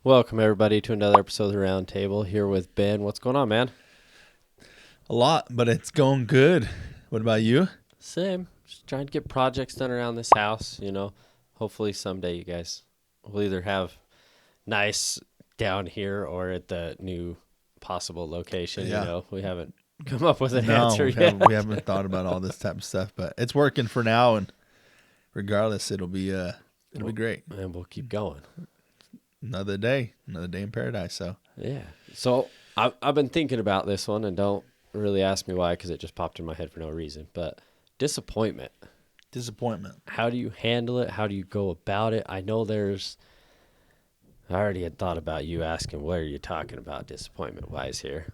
Welcome everybody to another episode of the Round Table here with Ben. What's going on, man? A lot, but it's going good. What about you? Same. Just trying to get projects done around this house, Hopefully someday you guys will either have nice down here or at the new possible location, Yeah. We haven't come up with an No, answer we yet. haven't thought about all this type of stuff, but it's working for now, and regardless, it'll be great. And we'll keep going. Another day in paradise. So Yeah. So I've been thinking about this one, and don't really ask me why because it just popped in my head for no reason. But disappointment. disappointment. How do you handle it? How do you go about it? I already had thought about you asking, what are you talking about disappointment wise here?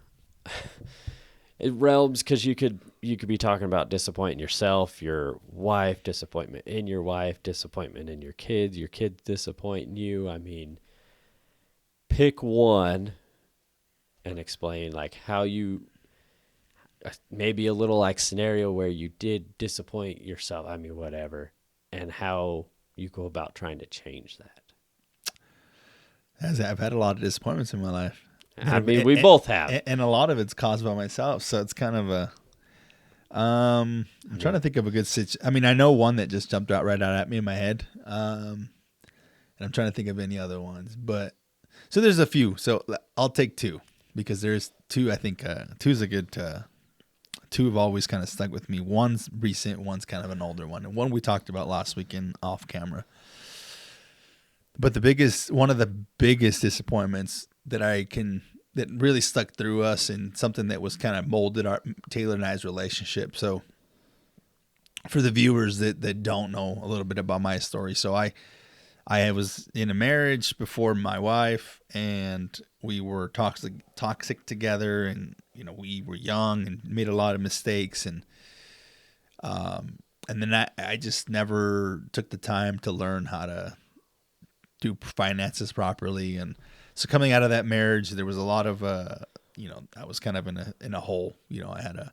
It realms because you could be talking about disappointing yourself, your wife, disappointment in your wife, disappointment in your kids disappointing you. I mean, pick one and explain like how you maybe a little like scenario where you did disappoint yourself. I mean, whatever, and how you go about trying to change that. As I've had a lot of disappointments in my life. I mean, we both have. And a lot of it's caused by myself. So it's kind of a. I'm trying to think of a good situation. I mean, I know one that just jumped out right out at me in my head. And I'm trying to think of any other ones, but so there's a few. So I'll take two because there's two. I think two's a good. Two have always kind of stuck with me. One's recent, one's kind of an older one, and one we talked about last weekend off camera. But one of the biggest disappointments that really stuck through us, and something that was kind of molded our Taylor and I's relationship. So for the viewers that don't know a little bit about my story, so I was in a marriage before my wife, and we were toxic together, and we were young and made a lot of mistakes, and then I just never took the time to learn how to do finances properly. And so coming out of that marriage, there was a lot of I was kind of in a hole. I had to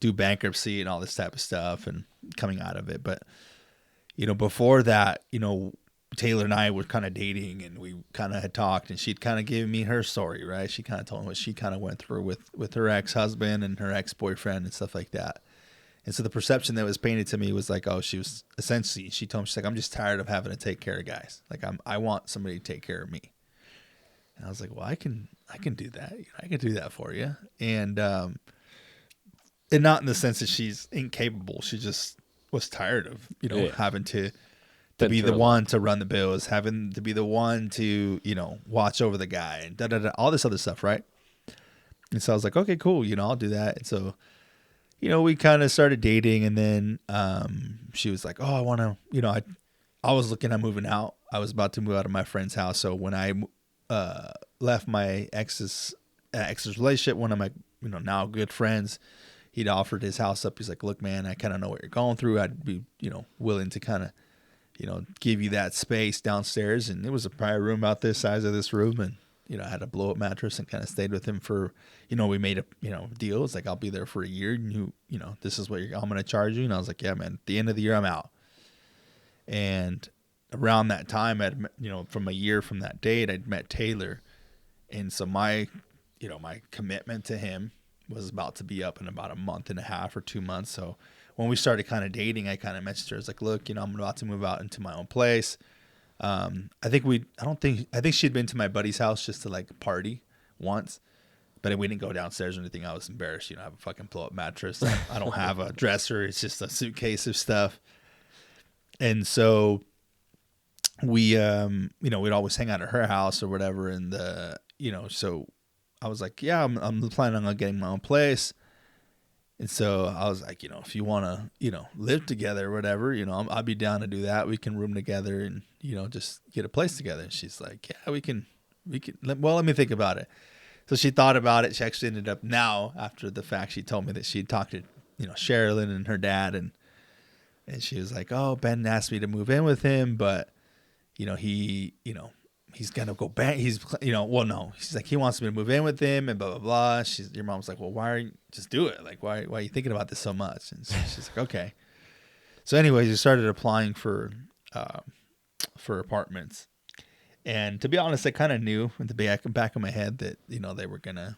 do bankruptcy and all this type of stuff, and coming out of it. But before that, Taylor and I were kind of dating, and we kind of had talked, and she'd kind of given me her story, right? She kind of told me what she kind of went through with her ex-husband and her ex-boyfriend and stuff like that. And so the perception that was painted to me was like, oh, she told me, she's like, I'm just tired of having to take care of guys. Like I want somebody to take care of me. And I was like, well, I can do that. I can do that for you. And not in the sense that she's incapable. She just was tired of, having to be the one to run the bills, having to be the one to, watch over the guy and all this other stuff. Right. And so I was like, okay, cool. I'll do that. And so, we kind of started dating, and then she was like, oh, I want to, I was looking at moving out. I was about to move out of my friend's house. So when I left my ex's relationship, one of my, now good friends, he'd offered his house up. He's like, look, man, I kind of know what you're going through. I'd be, willing to kind of, give you that space downstairs. And it was a private room about this size of this room. And, I had a blow up mattress, and kind of stayed with him for, we made a, deal. It's like, I'll be there for a year, and this is what I'm going to charge you. And I was like, yeah, man, at the end of the year, I'm out. And around that time, from a year from that date, I'd met Taylor. And so my commitment to him was about to be up in about a month and a half or 2 months. So when we started kind of dating, I kind of messaged her. I was like, look, I'm about to move out into my own place. I think she'd been to my buddy's house just to like party once, but we didn't go downstairs or anything. I was embarrassed. I have a fucking blow up mattress. I don't have a dresser. It's just a suitcase of stuff. And so we, we'd always hang out at her house or whatever. And so I was like, yeah, I'm planning on getting my own place. And so I was like, if you want to, live together or whatever, I'll be down to do that. We can room together and, just get a place together. And she's like, yeah, we can, well, let me think about it. So she thought about it. She actually ended up now, after the fact, she told me that she'd talked to, Sherilyn and her dad. And she was like, oh, Ben asked me to move in with him, but, he's going to go back. Well, no, she's like, he wants me to move in with him and blah, blah, blah. Your mom's like, well, why are you just do it? Like, why are you thinking about this so much? And so she's like, okay. So anyways, we started applying for apartments. And to be honest, I kind of knew in the back of my head that, they were going to,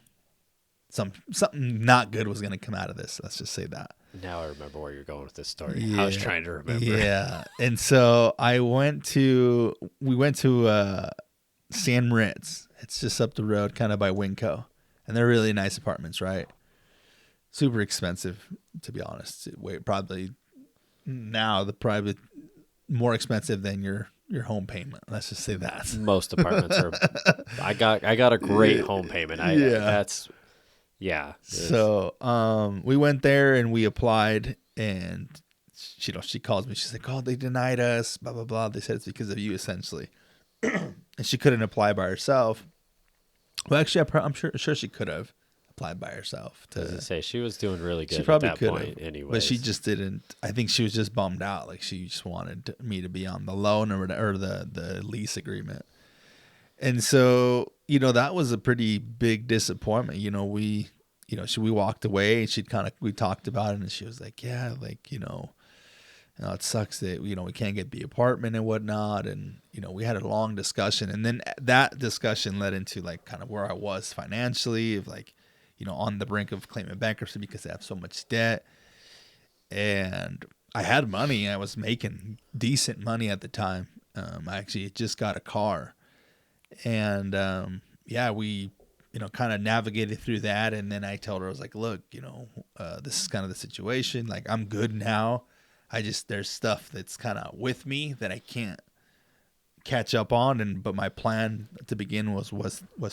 something not good was going to come out of this. Let's just say that. Now I remember where you're going with this story. Yeah. I was trying to remember. Yeah. And so we went to San Moritz. It's just up the road, kind of by Winco. And they're really nice apartments, right? Super expensive, to be honest. Probably more expensive than your home payment. Let's just say that. Most apartments are. I got a great home payment. So we went there and we applied, and she calls me. She's like, "Oh, they denied us. Blah blah blah. They said it's because of you, essentially." And she couldn't apply by herself. Well, actually, I'm sure she could have applied by herself. As I say, she was doing really good. She probably at that could point, have, anyway. but she just didn't. I think she was just bummed out. Like she just wanted me to be on the loan or the lease agreement. And so, that was a pretty big disappointment. We walked away, and we talked about it, and she was like, yeah, like, it sucks that, we can't get the apartment and whatnot. And, we had a long discussion, and then that discussion led into like kind of where I was financially, of like, on the brink of claiming bankruptcy because I have so much debt. And I had money. I was making decent money at the time. I actually just got a car. And we, kind of navigated through that. And then I told her, I was like, look, this is kind of the situation. Like, I'm good now. There's stuff that's kind of with me that I can't catch up on. But my plan to begin was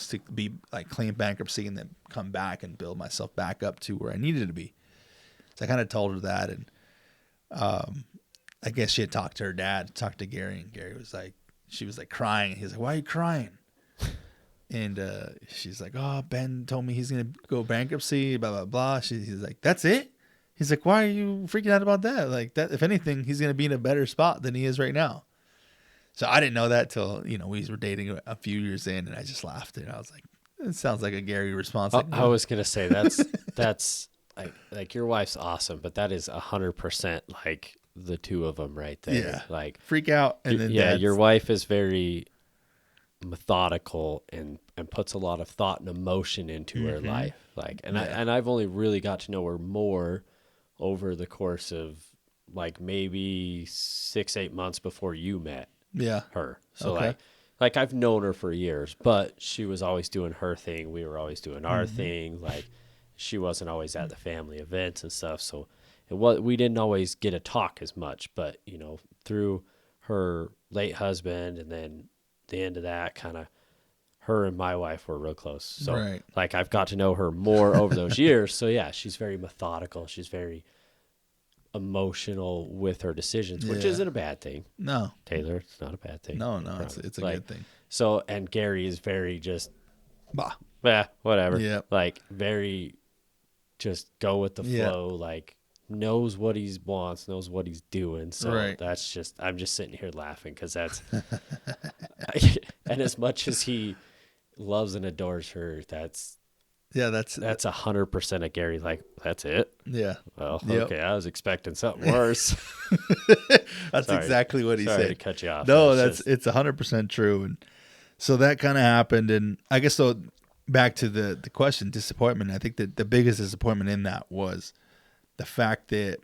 to be like claim bankruptcy and then come back and build myself back up to where I needed to be. So I kind of told her that. And I guess she had talked to her dad, talked to Gary, and Gary was like, she was like crying. He's like, why are you crying? And she's like, oh, Ben told me he's going to go bankruptcy, blah, blah, blah. He's like, that's it? He's like, why are you freaking out about that? Like, that, if anything, he's going to be in a better spot than he is right now. So I didn't know that till, we were dating a few years in, and I just laughed. And I was like, it sounds like a Gary response. Like, I was going to say, that's like your wife's awesome, but that is 100% like the two of them right there. Yeah. Like, freak out. And then your wife is very methodical and puts a lot of thought and emotion into her life. Like, and I've only really got to know her more over the course of like maybe 6-8 months before you met her. So like I've known her for years, but she was always doing her thing. We were always doing our thing. Like, she wasn't always at the family events and stuff. So we didn't always get to talk as much, but through her late husband and then the end of that, kind of her and my wife were real close. So like I've got to know her more over those years. So yeah, she's very methodical. She's very emotional with her decisions, which isn't a bad thing. No, Taylor, it's not a bad thing. No, it's a good thing. So, and Gary is very just, whatever. Yeah. Like very just go with the flow. Like knows what he wants, knows what he's doing. So that's just, I'm just sitting here laughing because that's, and as much as he loves and adores her, that's 100% of Gary. Like, that's it. Yeah. Well, okay. I was expecting something worse. That's exactly what he said. Sorry to cut you off. No, it's 100% true. And so that kind of happened. And I guess so. Back to the question, disappointment. I think that the biggest disappointment in that was the fact that,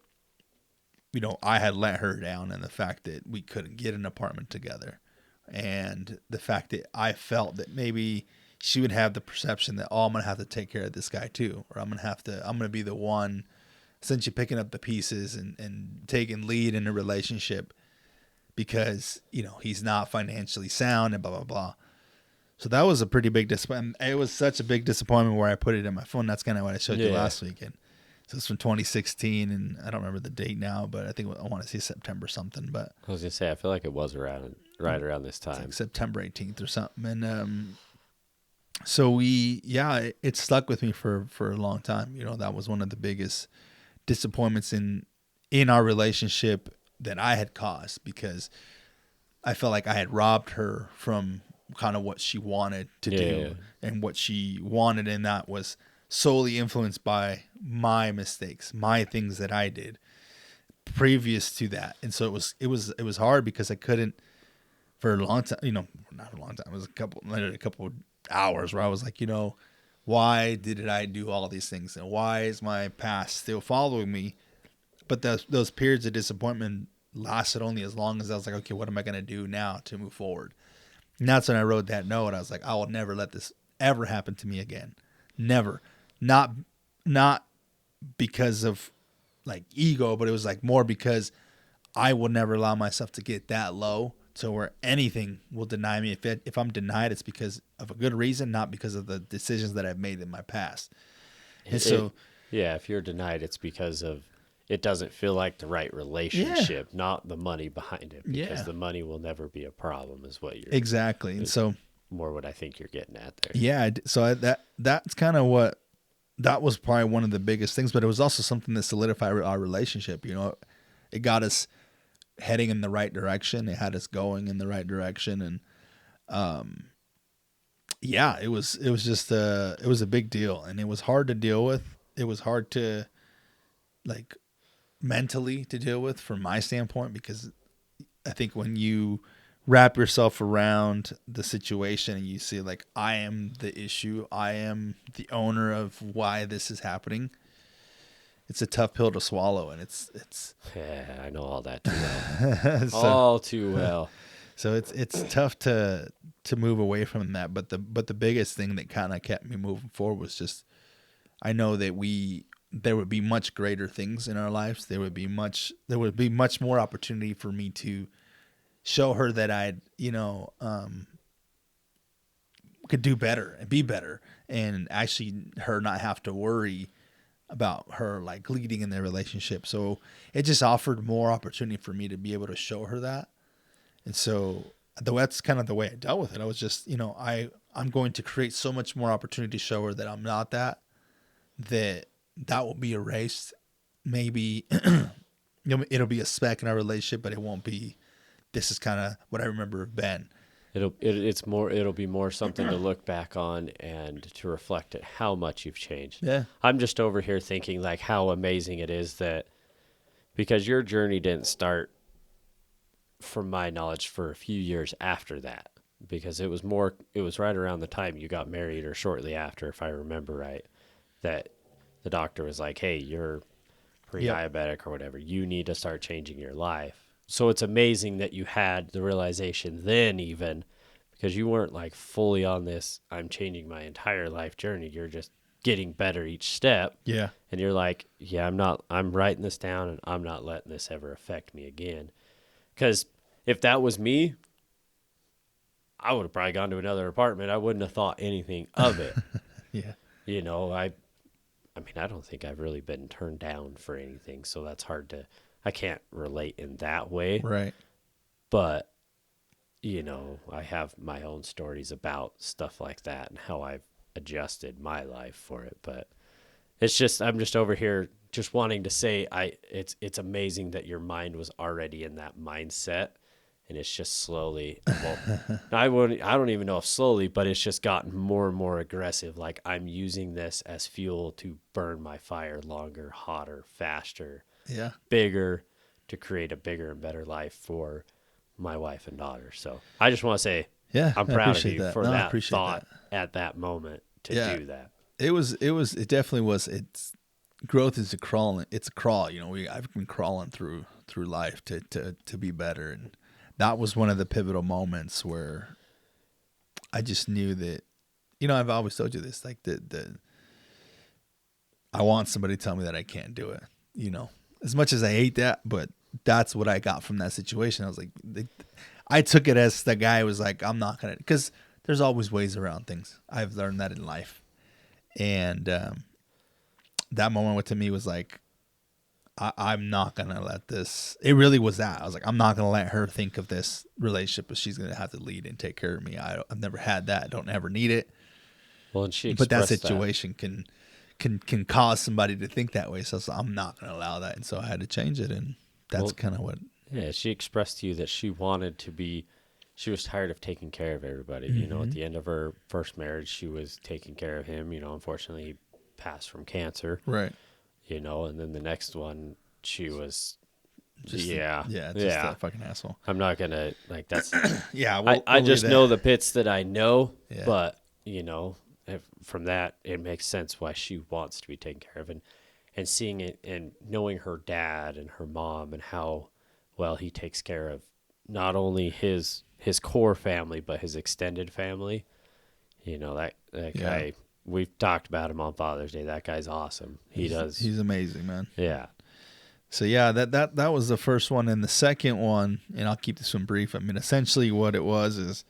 I had let her down, and the fact that we couldn't get an apartment together, and the fact that I felt that maybe she would have the perception that, I'm going to have to take care of this guy too, or I'm going to be the one essentially picking up the pieces and taking lead in a relationship because, he's not financially sound and blah, blah, blah. So that was a pretty big disappointment. It was such a big disappointment where I put it in my phone. That's kind of what I showed you last weekend. So it's from 2016, and I don't remember the date now, but I think I want to say September something. But I was going to say, I feel like it was right around this time. Like September 18th or something. And so it stuck with me for a long time. That was one of the biggest disappointments in our relationship that I had caused, because I felt like I had robbed her from kind of what she wanted to do. And what she wanted in that was solely influenced by my mistakes, my things that I did previous to that. And so it was hard because I couldn't for a long time, not a long time. It was literally a couple hours where I was like, why did I do all these things? And why is my past still following me? But those periods of disappointment lasted only as long as I was like, okay, what am I going to do now to move forward? And that's when I wrote that note. I was like, I will never let this ever happen to me again. Never. Not because of like ego, but it was like more because I will never allow myself to get that low to where anything will deny me. If I'm denied, it's because of a good reason, not because of the decisions that I've made in my past. And so, yeah, if you're denied, it's because of it doesn't feel like the right relationship, not the money behind it. Because the money will never be a problem, is what you're exactly. And so, more what I think you're getting at there. Yeah. So that's kind of what that was probably one of the biggest things, but it was also something that solidified our relationship. It got us heading in the right direction. It had us going in the right direction, and it was just it was a big deal, and it was hard to deal with. It was hard to like mentally to deal with from my standpoint, because I think when you wrap yourself around the situation and you see like, I am the issue, I am the owner of why this is happening, it's a tough pill to swallow. And it's yeah, I know all that too well. All too well. So it's tough to move away from that. But the biggest thing that kind of kept me moving forward was just, I know that there would be much greater things in our lives. There would be much more opportunity for me to show her that I'd, could do better and be better, and actually her not have to worry about her like leading in their relationship. So it just offered more opportunity for me to be able to show her that. And so that's kind of the way I dealt with it. I was just, I'm going to create so much more opportunity to show her that I'm not that will be erased. Maybe it'll be a speck in our relationship, but it won't be. This is kind of what I remember of Ben. It'll be more something to look back on and to reflect at how much you've changed. Yeah. I'm just over here thinking like how amazing it is that, because your journey didn't start, from my knowledge, for a few years after that, because it was right around the time you got married or shortly after, if I remember right, that the doctor was like, hey, you're pre-diabetic or whatever. You need to start changing your life. So it's amazing that you had the realization then, even, because you weren't like fully on this, I'm changing my entire life journey. You're just getting better each step. Yeah. And you're like, yeah, I'm writing this down and I'm not letting this ever affect me again. Because if that was me, I would have probably gone to another apartment. I wouldn't have thought anything of it. Yeah. I mean, I don't think I've really been turned down for anything, so that's I can't relate in that way. Right. But, I have my own stories about stuff like that and how I've adjusted my life for it. But it's just, I'm just over here just wanting to say, it's amazing that your mind was already in that mindset. And it's just slowly, I don't even know if slowly, but it's just gotten more and more aggressive. Like, I'm using this as fuel to burn my fire longer, hotter, faster, bigger, to create a bigger and better life for my wife and daughter. So I just want to say, I'm proud of you for that thought at that moment to do that. It definitely was. Growth is it's a crawl. I've been crawling through life to be better. And that was one of the pivotal moments where I just knew that, I've always told you this, like I want somebody to tell me that I can't do it, as much as I hate that, but that's what I got from that situation. I was like, I took it as the guy was like, I'm not going to, because there's always ways around things. I've learned that in life. And that moment to me was like, I'm not going to let this, it really was that. I was like, I'm not going to let her think of this relationship, but she's going to have to lead and take care of me. I've never had that. I don't ever need it. Well, and she but that expressed situation can cause somebody to think that way. So I'm not going to allow that. And so I had to change it. And that's kind of what. Yeah. She expressed to you that she was tired of taking care of everybody. Mm-hmm. At the end of her first marriage, she was taking care of him. Unfortunately, he passed from cancer. Right. And then the next one, she was Yeah. Just Yeah. a fucking asshole. I'm not gonna like that's. Yeah, I we'll just leave know that. the bits that I know, Yeah. but from that it makes sense why she wants to be taken care of, and seeing it and knowing her dad and her mom and how well he takes care of not only his core family but his extended family. That Yeah. guy. We've talked about him on Father's Day. That guy's awesome. He does. He's amazing, man. Yeah. So yeah, that was the first one, and the second one, and I'll keep this one brief. I mean, essentially what it was is,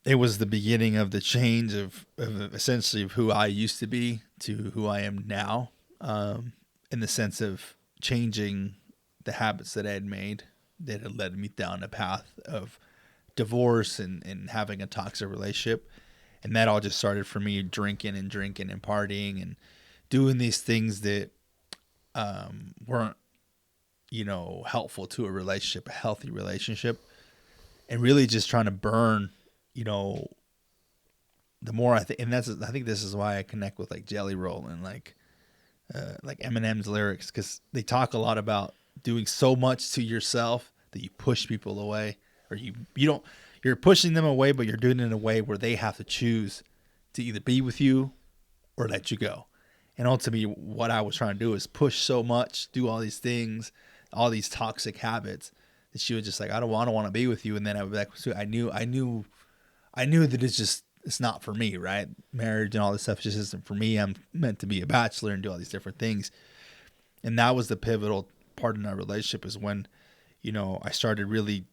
it was the beginning of the change of essentially of who I used to be to who I am now, in the sense of changing the habits that I had made that had led me down a path of divorce and having a toxic relationship. And that all just started for me drinking and partying and doing these things that weren't, helpful to a relationship, a healthy relationship, and really just trying to burn, the more I think, and I think this is why I connect with like Jelly Roll and like Eminem's lyrics, because they talk a lot about doing so much to yourself that you push people away, or you don't, you're pushing them away, but you're doing it in a way where they have to choose to either be with you or let you go. And ultimately, what I was trying to do is push so much, do all these things, all these toxic habits, that she was just like, I don't want to be with you. And then I would be like, so I knew that it's not for me, right? Marriage and all this stuff just isn't for me. I'm meant to be a bachelor and do all these different things. And that was the pivotal part in our relationship, is when, I started really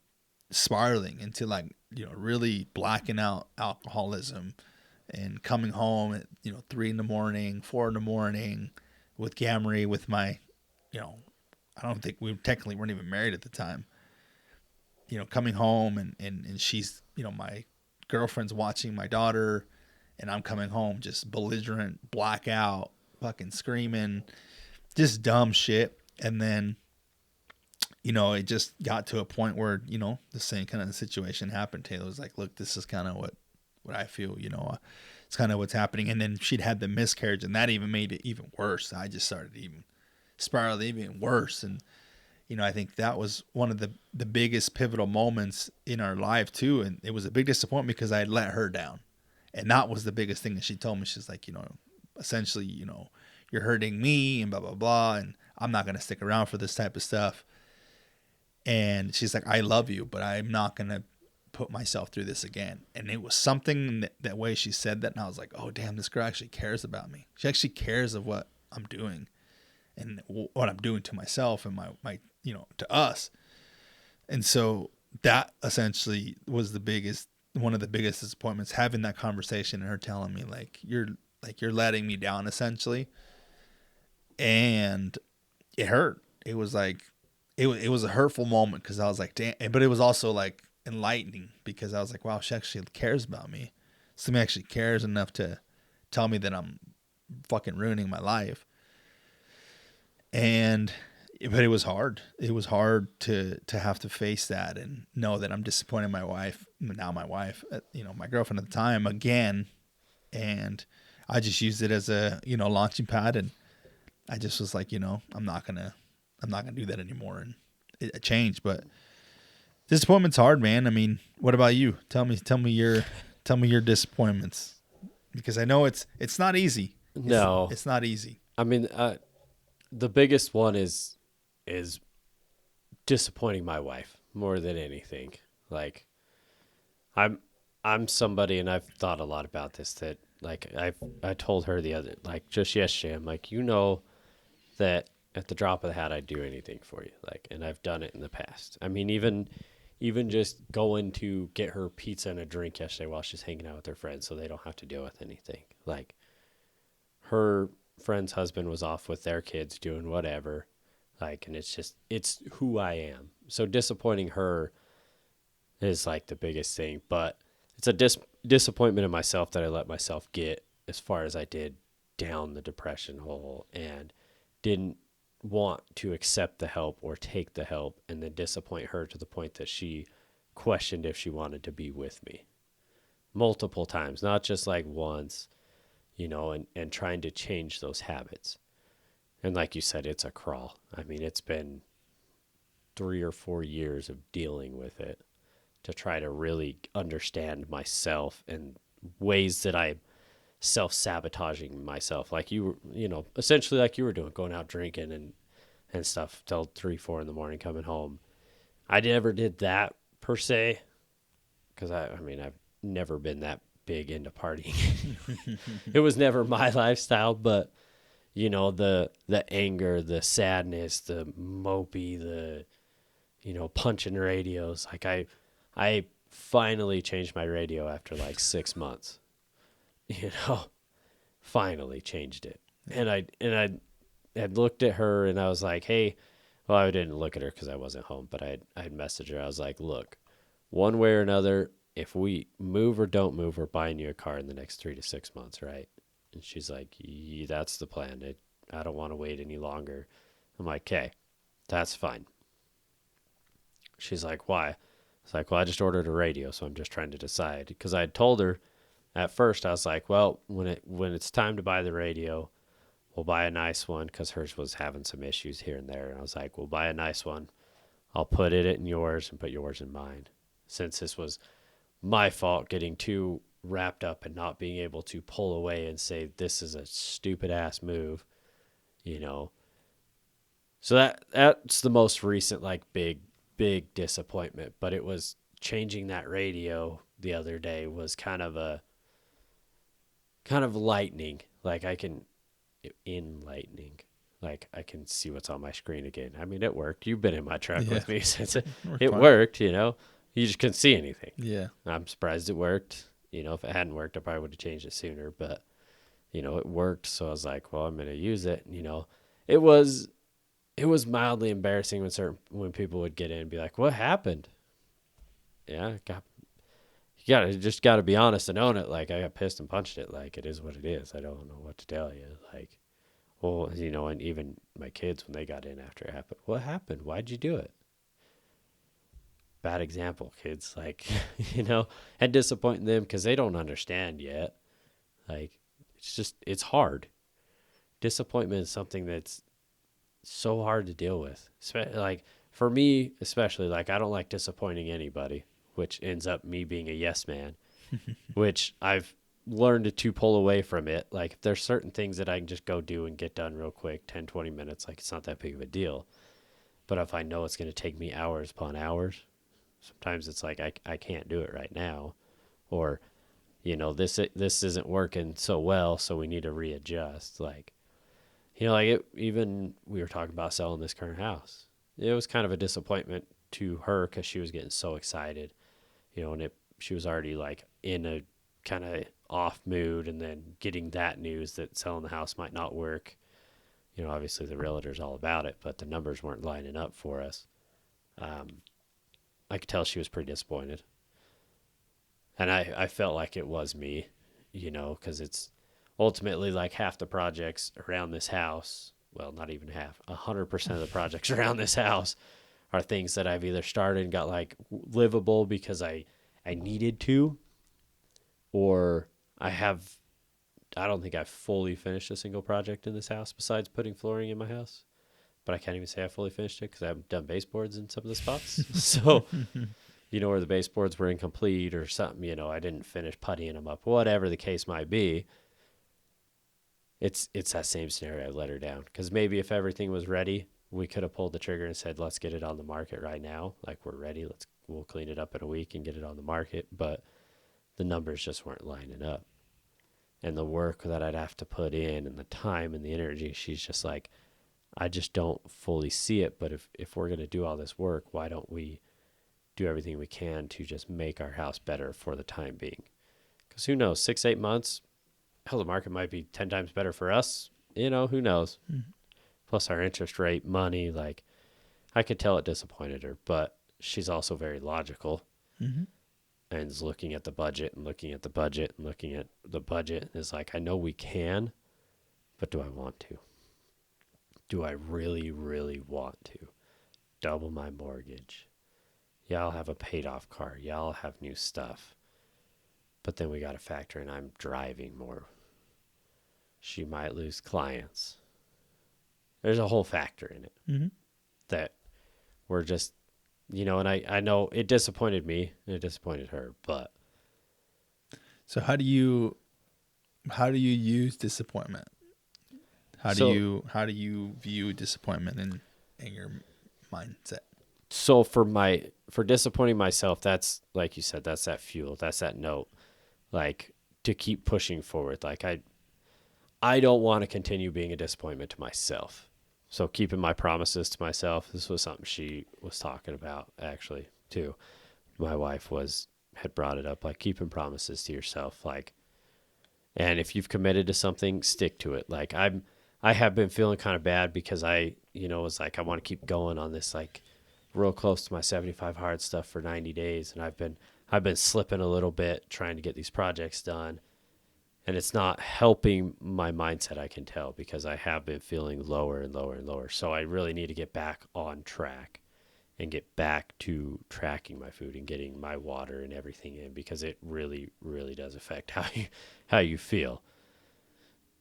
spiraling into like, really blacking out alcoholism and coming home at, 3 a.m, 4 a.m with Gamry, with my, I don't think we technically weren't even married at the time, coming home and she's, my girlfriend's watching my daughter, and I'm coming home just belligerent, blackout, fucking screaming, just dumb shit. And then, it just got to a point where, the same kind of situation happened. Taylor was like, look, this is kind of what I feel, it's kind of what's happening. And then she'd had the miscarriage, and that even made it even worse. I just started even spiraling even worse. And, I think that was one of the biggest pivotal moments in our life too. And it was a big disappointment because I had let her down. And that was the biggest thing that she told me. She's like, essentially, you're hurting me and blah, blah, blah. And I'm not going to stick around for this type of stuff. And she's like, I love you, but I'm not going to put myself through this again. And it was something that way she said that. And I was like, oh, damn, this girl actually cares about me. She actually cares of what I'm doing and what I'm doing to myself and my to us. And so that essentially was one of the biggest disappointments, having that conversation and her telling me you're letting me down essentially. And it hurt. It was like, it was a hurtful moment, because I was like, damn, but it was also like enlightening, because I was like, wow, she actually cares about me. Somebody actually cares enough to tell me that I'm fucking ruining my life. But it was hard. It was hard to have to face that and know that I'm disappointing my wife, now my wife, my girlfriend at the time again. And I just used it as a, launching pad. And I just was like, I'm not gonna do that anymore. And it changed, but disappointment's hard, man. I mean, what about you? Tell me your disappointments, because I know it's not easy. No, It's not easy. I mean, the biggest one is disappointing my wife more than anything. Like, I'm somebody, and I've thought a lot about this, that like I told her just yesterday, I'm like, that at the drop of the hat, I'd do anything for you. Like, and I've done it in the past. I mean, even just going to get her pizza and a drink yesterday while she's hanging out with her friends, so they don't have to deal with anything. Like, her friend's husband was off with their kids doing whatever. Like, and it's who I am. So disappointing her is like the biggest thing, but it's a disappointment in myself that I let myself get as far as I did down the depression hole and didn't want to accept the help or take the help, and then disappoint her to the point that she questioned if she wanted to be with me multiple times, not just like once, and trying to change those habits. And like you said, it's a crawl. I mean, it's been 3 or 4 years of dealing with it to try to really understand myself and ways that I'm self-sabotaging myself. Like essentially like you were doing, going out drinking and stuff till 3, 4 in the morning, coming home. I never did that per se, because I mean, I've never been that big into partying. It was never my lifestyle, but the anger, the sadness, the mopey, the punching radios. Like I finally changed my radio after like 6 months. You know, finally changed it. And I had looked at her and I was like, hey, well, I didn't look at her because I wasn't home, but I'd messaged her. I was like, look, one way or another, if we move or don't move, we're buying you a car in the next 3 to 6 months, right? And she's like, yeah, that's the plan. I don't want to wait any longer. I'm like, okay, that's fine. She's like, why? It's like, well, I just ordered a radio, so I'm just trying to decide. Because I had told her at first, I was like, well, when it's time to buy the radio, we'll buy a nice one, because hers was having some issues here and there. And I was like, we'll buy a nice one. I'll put it in yours and put yours in mine. Since this was my fault getting too wrapped up and not being able to pull away and say, this is a stupid ass move, you know. So that's the most recent, like, big disappointment. But it was changing that radio the other day was kind of lightning. Like enlightening. Like, I can see what's on my screen again. I mean, it worked. You've been in my truck with me since it worked, you know. You just couldn't see anything. Yeah. I'm surprised it worked. If it hadn't worked, I probably would have changed it sooner. But, it worked. So I was like, well, I'm going to use it. It was mildly embarrassing when people would get in and be like, what happened? Yeah, you just got to be honest and own it. Like, I got pissed and punched it. Like, it is what it is. I don't know what to tell you. Like, well, and even my kids, when they got in after it happened, what happened? Why'd you do it? Bad example, kids. Like, and disappointing them because they don't understand yet. Like, it's hard. Disappointment is something that's so hard to deal with. Like, for me, especially, like, I don't like disappointing anybody, which ends up me being a yes man, which I've learned to pull away from it. Like, if there's certain things that I can just go do and get done real quick, 10, 20 minutes, like, it's not that big of a deal. But if I know it's going to take me hours upon hours, sometimes it's like I can't do it right now, or this isn't working so well, so we need to readjust. Like, even we were talking about selling this current house. It was kind of a disappointment to her because she was getting so excited, and she was already like in a kind of off mood, and then getting that news that selling the house might not work. Obviously the realtor's all about it, but the numbers weren't lining up for us. I could tell she was pretty disappointed. And I felt like it was me, because it's ultimately like half the projects around this house, well, not even half, 100% of the projects around this house are things that I've either started and got like livable because I needed to, or I don't think I've fully finished a single project in this house besides putting flooring in my house. But I can't even say I fully finished it because I haven't done baseboards in some of the spots. So, where the baseboards were incomplete or something, I didn't finish puttying them up, whatever the case might be. It's that same scenario. I let her down because maybe if everything was ready, we could have pulled the trigger and said, let's get it on the market right now. Like, we're ready. We'll clean it up in a week and get it on the market. But the numbers just weren't lining up. And the work that I'd have to put in and the time and the energy, she's just like, I just don't fully see it. But if we're going to do all this work, why don't we do everything we can to just make our house better for the time being? Because who knows, 6-8 months, hell, the market might be 10 times better for us. Who knows? Mm-hmm. Plus our interest rate, money, like, I could tell it disappointed her, but she's also very logical. Mm-hmm. And is looking at the budget and looking at the budget and looking at the budget and is like, I know we can, but do I want to? Do I really, really want to? Double my mortgage. Yeah, I'll have a paid off car. Yeah, I'll have new stuff. But then we got to factor in I'm driving more. She might lose clients. There's a whole factor in it Mm-hmm. that we're just, and I know it disappointed me and it disappointed her, but So how do you use disappointment? so How do you view disappointment in your mindset? so for disappointing myself, that's like you said, that's that fuel, that's that note, like to keep pushing forward. Like I don't want to continue being a disappointment to myself. So keeping my promises to myself, this was something she was talking about actually too. My wife had brought it up, like keeping promises to yourself, like, and if you've committed to something, stick to it. Like I have been feeling kind of bad because was like, I want to keep going on this, like real close to my 75 hard stuff for 90 days. And I've been slipping a little bit trying to get these projects done. And it's not helping my mindset, I can tell, because I have been feeling lower and lower and lower. So I really need to get back on track and get back to tracking my food and getting my water and everything in, because it really, really does affect how you feel.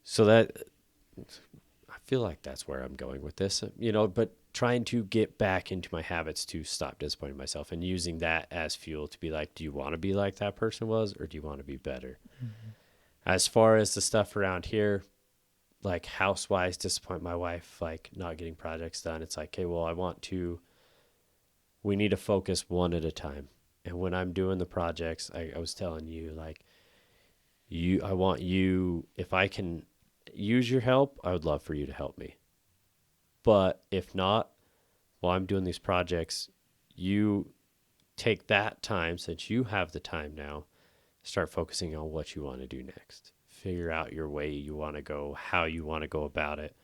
So that I feel like that's where I'm going with this, but trying to get back into my habits to stop disappointing myself and using that as fuel to be like, do you want to be like that person was, or do you want to be better? Mm-hmm. As far as the stuff around here, like house-wise, disappoint my wife, like not getting projects done. It's like, okay, well, we need to focus one at a time. And when I'm doing the projects, I was telling you, like, I want you, if I can use your help, I would love for you to help me. But if not, while I'm doing these projects, you take that time, since you have the time now, start focusing on what you want to do next. Figure out your way you want to go, how you want to go about it,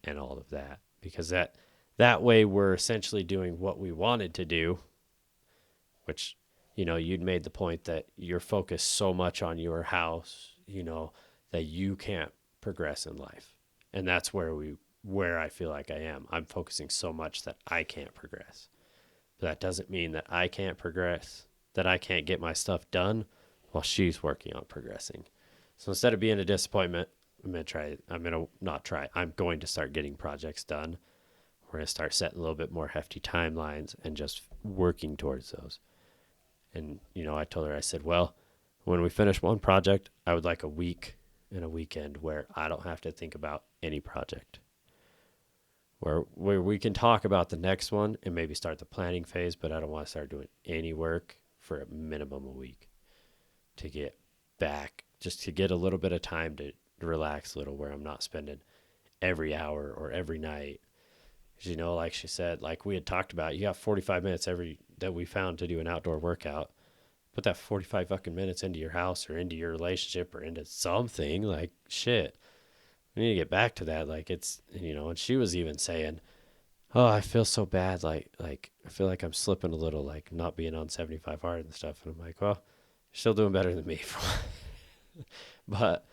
and all of that. Because that way we're essentially doing what we wanted to do, which, you'd made the point that you're focused so much on your house, that you can't progress in life. And that's where I feel like I am. I'm focusing so much that I can't progress. But that doesn't mean that I can't progress, that I can't get my stuff done while she's working on progressing. So instead of being a disappointment, I'm going to start getting projects done. We're going to start setting a little bit more hefty timelines and just working towards those. And, I told her, I said, well, when we finish one project, I would like a week and a weekend where I don't have to think about any project. Where we can talk about the next one and maybe start the planning phase, but I don't want to start doing any work for a minimum a week to get back, just to get a little bit of time to relax a little, where I'm not spending every hour or every night. Because, like she said, like we had talked about, you got 45 minutes that we found to do an outdoor workout. Put that 45 fucking minutes into your house or into your relationship or into something. Like, shit, we need to get back to that. Like, it's, and she was even saying, oh, I feel so bad. Like I feel like I'm slipping a little, like not being on 75 hard and stuff. And I'm like, well, you're still doing better than me. But,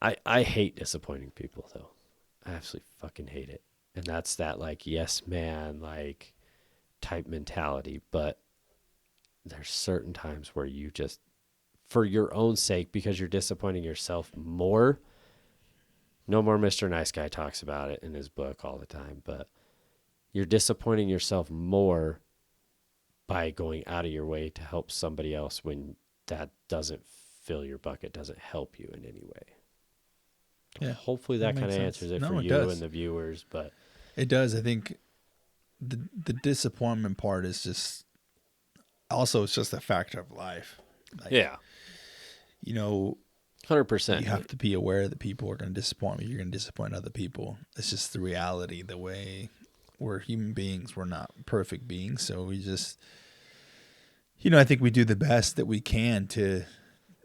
I hate disappointing people, though. I absolutely fucking hate it. And that's that, like, yes, man, like, type mentality. But there's certain times where you just, for your own sake, because you're disappointing yourself more. No More Mr. Nice Guy talks about it in his book all the time, but you're disappointing yourself more by going out of your way to help somebody else when that doesn't fill your bucket, doesn't help you in any way. Yeah, hopefully that kind of answers it for it you does. and the viewers. But It does. I think the disappointment part is just also, it's just a factor of life. Like, yeah, 100%. You have to be aware that people are going to disappoint you. You're going to disappoint other people. It's just the reality, the way we're human beings. We're not perfect beings. So we just, I think we do the best that we can to,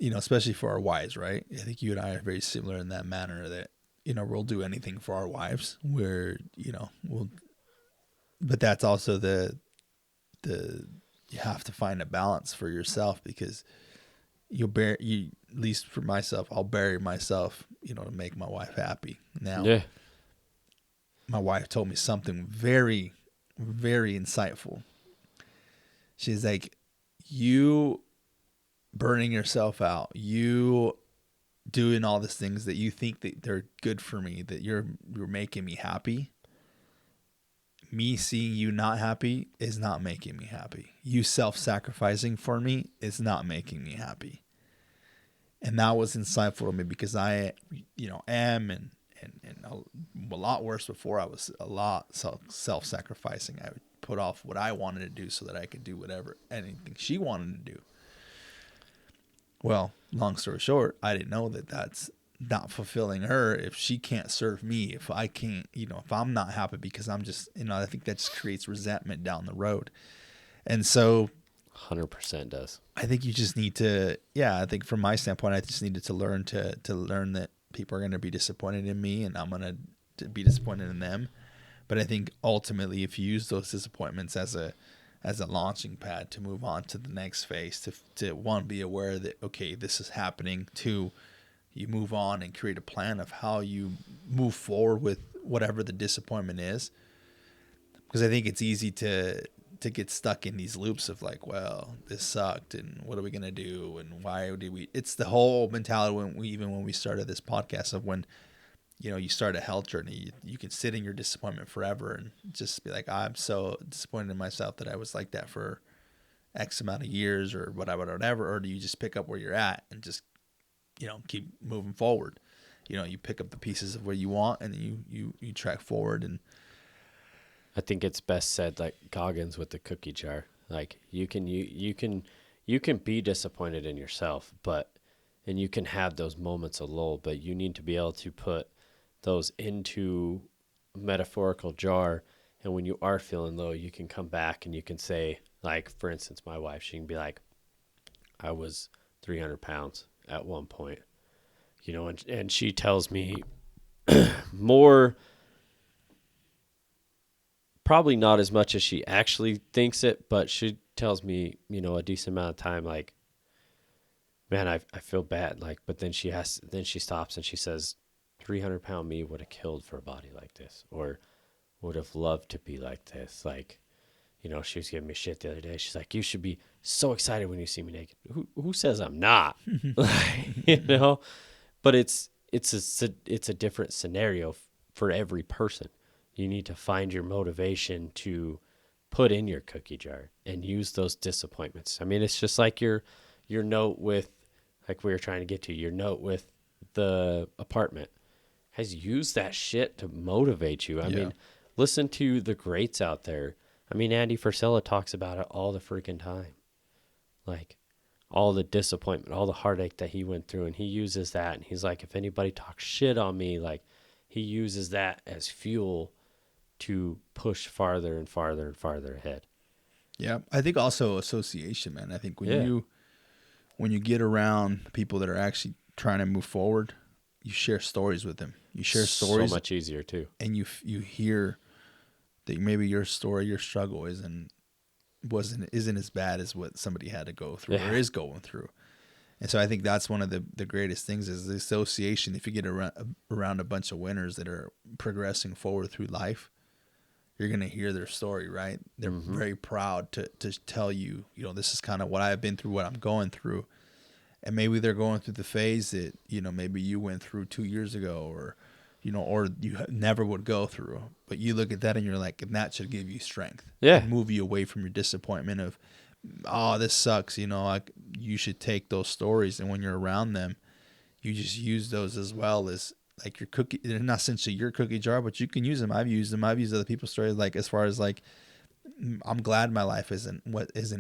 especially for our wives, right? I think you and I are very similar in that manner that, we'll do anything for our wives where, but that's also you have to find a balance for yourself, because at least for myself, I'll bury myself, to make my wife happy. Now, Yeah. My wife told me something very, very insightful. She's like, you burning yourself out, you doing all these things that you think that they're good for me, that you're making me happy. Me seeing you not happy is not making me happy. You self-sacrificing for me is not making me happy. And that was insightful to me because I, am and a lot worse before. I was a lot self-sacrificing. I would put off what I wanted to do so that I could do whatever, anything she wanted to do. Well, long story short, I didn't know that that's not fulfilling her if she can't serve me, if I can't, if I'm not happy because I'm just, I think that just creates resentment down the road. And so 100% does. I think you just need to, I think from my standpoint, I just needed to learn that people are going to be disappointed in me and I'm going to be disappointed in them. But I think ultimately, if you use those disappointments as a launching pad to move on to the next phase, to one, be aware that, okay, this is happening. Two, you move on and create a plan of how you move forward with whatever the disappointment is. Because I think it's easy to get stuck in these loops of like, well, this sucked and what are we going to do? And why did we, it's the whole mentality when we started this podcast of when, you start a health journey, you can sit in your disappointment forever and just be like, I'm so disappointed in myself that I was like that for X amount of years or whatever. Or do you just pick up where you're at and just, keep moving forward? You pick up the pieces of where you want and you track forward. And I think it's best said like Goggins with the cookie jar. Like you can be disappointed in yourself, and you can have those moments of lull, but you need to be able to put those into a metaphorical jar. And when you are feeling low, you can come back and you can say, like, for instance, my wife, she can be like, I was 300 pounds at one point, and she tells me more, probably not as much as she actually thinks it, but she tells me, a decent amount of time, like, man, I feel bad. Like, but then she stops and she says, 300-pound me would have killed for a body like this, or would have loved to be like this. Like, she was giving me shit the other day. She's like, you should be so excited when you see me naked. Who says I'm not? But it's a different scenario for every person. You need to find your motivation to put in your cookie jar and use those disappointments. I mean, it's just like your note with, like we were trying to get to, your note with the apartment. Has used that shit to motivate you. I mean, listen to the greats out there. I mean, Andy Frisella talks about it all the freaking time. Like, all the disappointment, all the heartache that he went through, and he uses that. And he's like, if anybody talks shit on me, like, he uses that as fuel to push farther and farther and farther ahead. Yeah, I think also association, man. I think when you get around people that are actually trying to move forward, you share stories with them. You share stories so much easier too, and you hear that maybe your story, your struggle isn't as bad as what somebody had to go through or is going through. And so I think that's one of the greatest things is the association. If you get around a bunch of winners that are progressing forward through life, you're going to hear their story, right? They're very proud to tell you, this is kind of what I've been through, what I'm going through. And maybe they're going through the phase that, maybe you went through 2 years ago or you never would go through. But you look at that and you're like, and that should give you strength. Yeah. And move you away from your disappointment of, oh, this sucks. Like you should take those stories. And when you're around them, you just use those as well as like your cookie. They're not essentially your cookie jar, but you can use them. I've used them. I've used other people's stories. Like as far as like, I'm glad my life isn't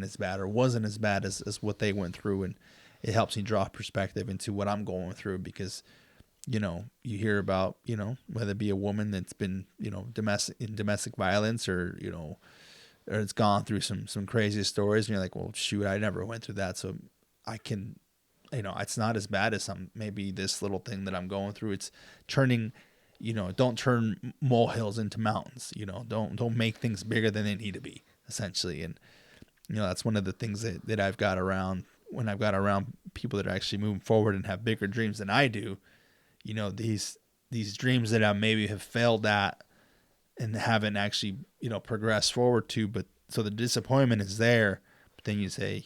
as bad or wasn't as bad as what they went through. And it helps me draw perspective into what I'm going through because, you hear about, whether it be a woman that's been, domestic violence or, or it's gone through some crazy stories and you're like, well, shoot, I never went through that. So I can, it's not as bad as maybe this little thing that I'm going through. It's turning, don't turn molehills into mountains, don't make things bigger than they need to be essentially. And, that's one of the things that I've got around when I've got around people that are actually moving forward and have bigger dreams than I do, these dreams that I maybe have failed at and haven't actually, progressed forward to, but so the disappointment is there, but then you say,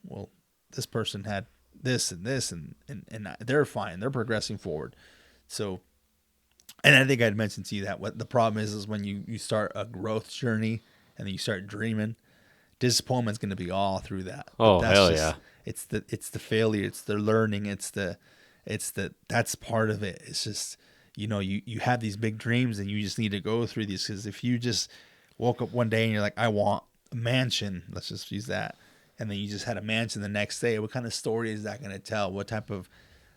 well, this person had this and this, and they're fine. They're progressing forward. So, and I think I'd mentioned to you that what the problem is when you start a growth journey and then you start dreaming, disappointment's going to be all through that. But Oh, that's hell just yeah. it's the failure, it's the learning, that's part of it. It's just, you have these big dreams and you just need to go through these, because if you just woke up one day and you're like, I want a mansion, let's just use that, and then you just had a mansion the next day, what kind of story is that going to tell? What type of,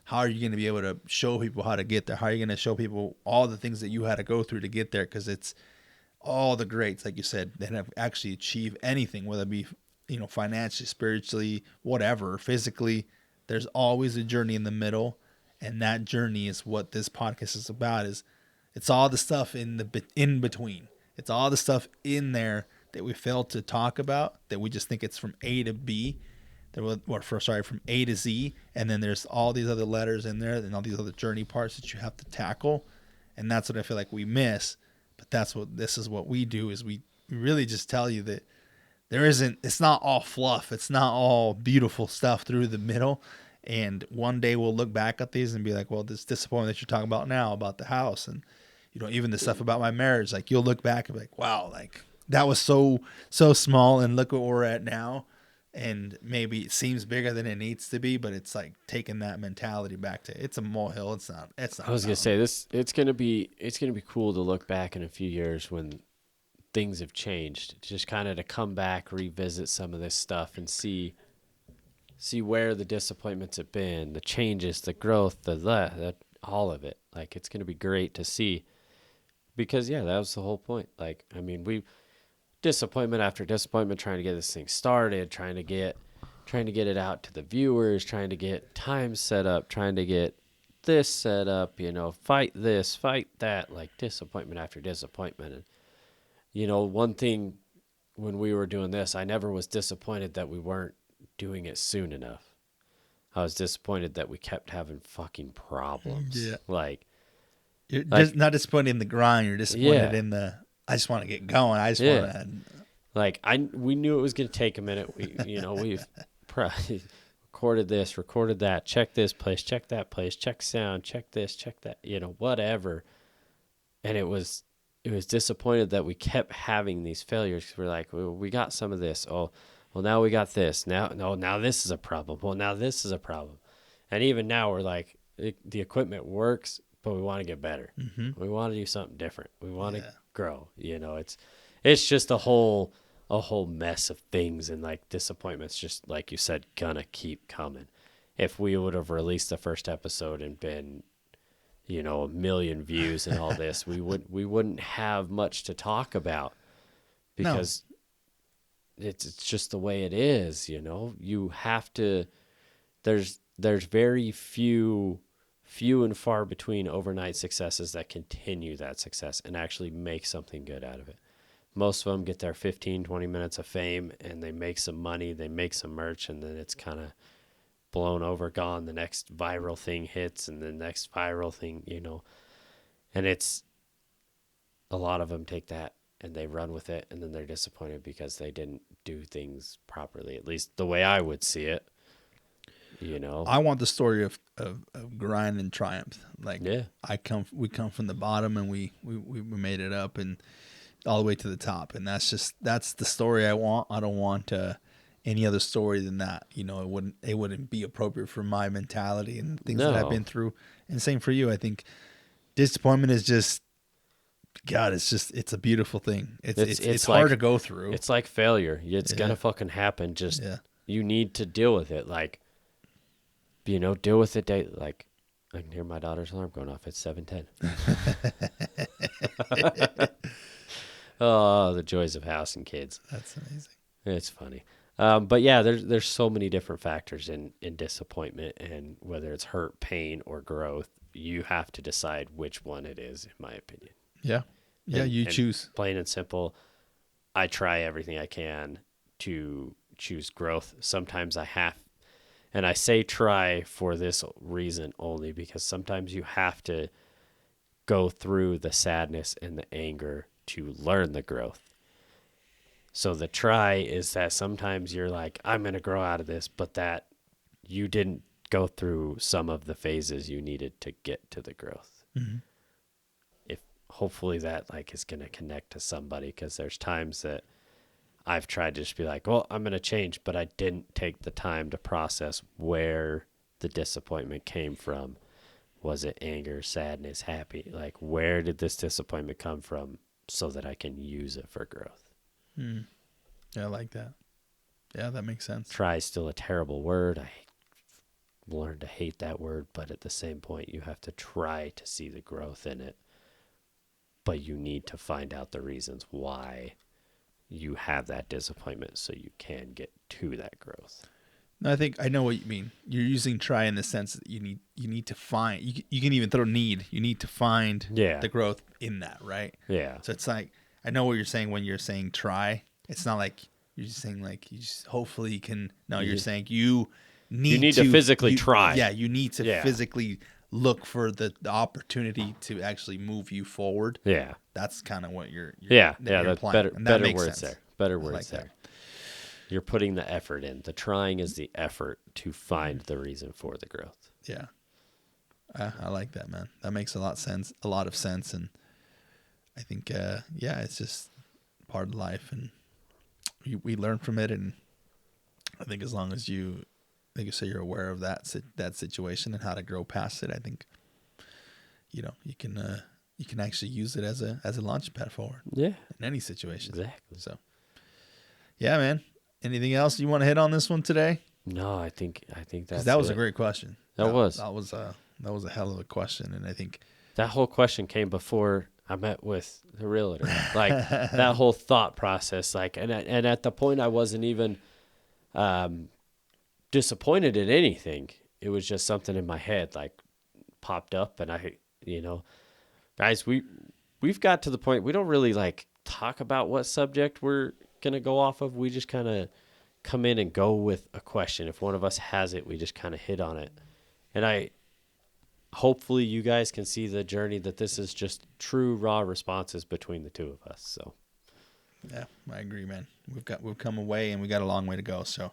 how are you going to be able to show people how to get there? How are you going to show people all the things that you had to go through to get there? Because it's all the greats, like you said, that have actually achieved anything, whether it be, financially, spiritually, whatever, physically. There's always a journey in the middle, and that journey is what this podcast is about. Is it's all the stuff in between. It's all the stuff in there that we fail to talk about, that we just think it's from A to B, from A to Z, and then there's all these other letters in there and all these other journey parts that you have to tackle, and that's what I feel like we miss. But this is what we do, is we really just tell you that it's not all fluff. It's not all beautiful stuff through the middle. And one day we'll look back at these and be like, well, this disappointment that you're talking about now about the house, and, even the stuff about my marriage, like you'll look back and be like, wow, like that was so small, and look what we're at now. And maybe it seems bigger than it needs to be, but it's like taking that mentality back to, it's a molehill. It's not. I was gonna say this. It's gonna be cool to look back in a few years when things have changed. Just kind of to come back, revisit some of this stuff, and see where the disappointments have been, the changes, the growth, the all of it. Like, it's gonna be great to see, because that was the whole point. Like, I mean, we disappointment after disappointment, trying to get this thing started, trying to get it out to the viewers, trying to get time set up, trying to get this set up, fight this, fight that, like disappointment after disappointment. And one thing, when we were doing this, I never was disappointed that we weren't doing it soon enough. I was disappointed that we kept having fucking problems. Yeah. Like, you're just not disappointed in the grind. You're disappointed in I just want to get going. I just want to. Like, we knew it was going to take a minute. We've probably recorded this, recorded that, check this place, check that place, check sound, check this, check that, whatever. And it was disappointed that we kept having these failures, because we're like, well, we got some of this. Oh, well, now we got this. Now this is a problem. Well, now this is a problem. And even now we're like, the equipment works, but we want to get better. Mm-hmm. We want to do something different. We want to grow. It's just a whole mess of things, and like disappointments, just like you said, gonna keep coming. If we would have released the first episode and been, 1 million views and all this, we wouldn't have much to talk about, because it's just the way it is. You have to. There's very few and far between overnight successes that continue that success and actually make something good out of it. Most of them get their 15, 20 minutes of fame, and they make some money, they make some merch, and then it's kind of blown over, gone. The next viral thing hits, and the next viral thing, and it's, a lot of them take that and they run with it, and then they're disappointed because they didn't do things properly, at least the way I would see it. I want the story of grind and triumph. Like, we come from the bottom, and we made it up and all the way to the top, and that's the story I want. I don't want any other story than that. It wouldn't be appropriate for my mentality and things that I've been through. And same for you. I think disappointment is just, God, it's a beautiful thing. It's hard to go through. It's like failure. It's gonna fucking happen. Just you need to deal with it. Like, deal with it daily. Like, I can hear my daughter's alarm going off. It's 7:10. Oh, the joys of house and kids. That's amazing. It's funny. But yeah, there's so many different factors in disappointment, and whether it's hurt, pain, or growth, you have to decide which one it is, in my opinion. Yeah. Yeah, you choose. Plain and simple, I try everything I can to choose growth. Sometimes I have, and I say try for this reason only, because sometimes you have to go through the sadness and the anger to learn the growth. So the try is that sometimes you're like, I'm going to grow out of this, but that you didn't go through some of the phases you needed to get to the growth. Mm-hmm. If hopefully that like is going to connect to somebody, because there's times that I've tried to just be like, well, I'm going to change, but I didn't take the time to process where the disappointment came from. Was it anger, sadness, happy? Like, where did this disappointment come from so that I can use it for growth? Mm. Yeah, I like that. Yeah, that makes sense. Try is still a terrible word. I learned to hate that word, but at the same point, you have to try to see the growth in it. But you need to find out the reasons why you have that disappointment so you can get to that growth. No, I think I know what you mean. You're using try in the sense that you need to find. You can even throw need. You need to find the growth in that, right? Yeah. So it's like I know what you're saying when you're saying try. It's not like you're just saying like you just hopefully can. No, you're saying you need to physically try. Yeah, you need to physically look for the opportunity to actually move you forward. Yeah. That's kind of what you're that's implying. better words there. Better words like there. That. You're putting the effort in. The trying is the effort to find the reason for the growth. Yeah. I like that, man. That makes a lot of sense. And I think, it's just part of life, and we learn from it. And I think as long as you, like you say, you're aware of that situation and how to grow past it, I think, you can actually use it as a launch pad forward. Yeah. In any situation. Exactly. So, yeah, man. Anything else you want to hit on this one today? No, I think that's that was it. a great question. That was a hell of a question, and I think that whole question came before I met with the realtor. Like that whole thought process, like, and at the point I wasn't even disappointed in anything. It was just something in my head, like popped up, and I, guys, we've got to the point we don't really like talk about what subject we're gonna go off of. We just kind of come in and go with a question. If one of us has it, we just kind of hit on it. And hopefully you guys can see the journey that this is just true raw responses between the two of us. So yeah, I agree, man. We've come away, and we got a long way to go. So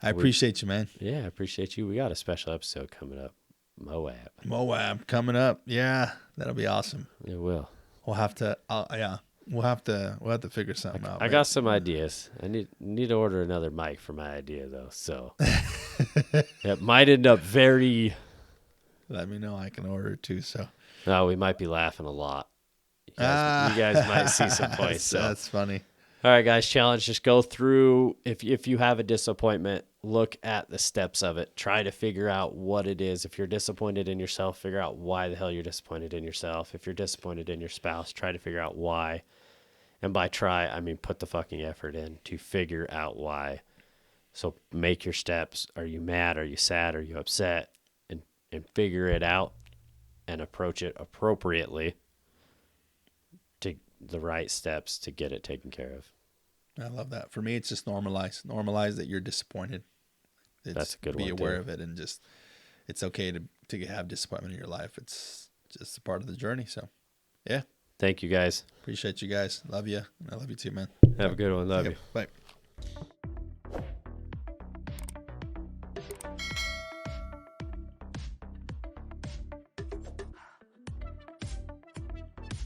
I appreciate you, man. Yeah, I appreciate you. We got a special episode coming up. Moab coming up. Yeah, that'll be awesome. It will. We'll have to. We'll have to figure something out. I got some ideas. I need to order another mic for my idea though. So it might end up very. Let me know. I can order it too. So. No, we might be laughing a lot. You guys might see some points. So that's funny. All right, guys. Challenge: just go through. If you have a disappointment, look at the steps of it. Try to figure out what it is. If you're disappointed in yourself, figure out why the hell you're disappointed in yourself. If you're disappointed in your spouse, try to figure out why. And by try, I mean put the fucking effort in to figure out why. So make your steps. Are you mad? Are you sad? Are you upset? And figure it out and approach it appropriately to the right steps to get it taken care of. I love that. For me, it's just normalize. Normalize that you're disappointed. That's a good one. Be aware of it, and just it's okay to have disappointment in your life. It's just a part of the journey. So, yeah. Thank you, guys. Appreciate you guys. Love you. I love you too, man. Have a good one. Love you. Bye.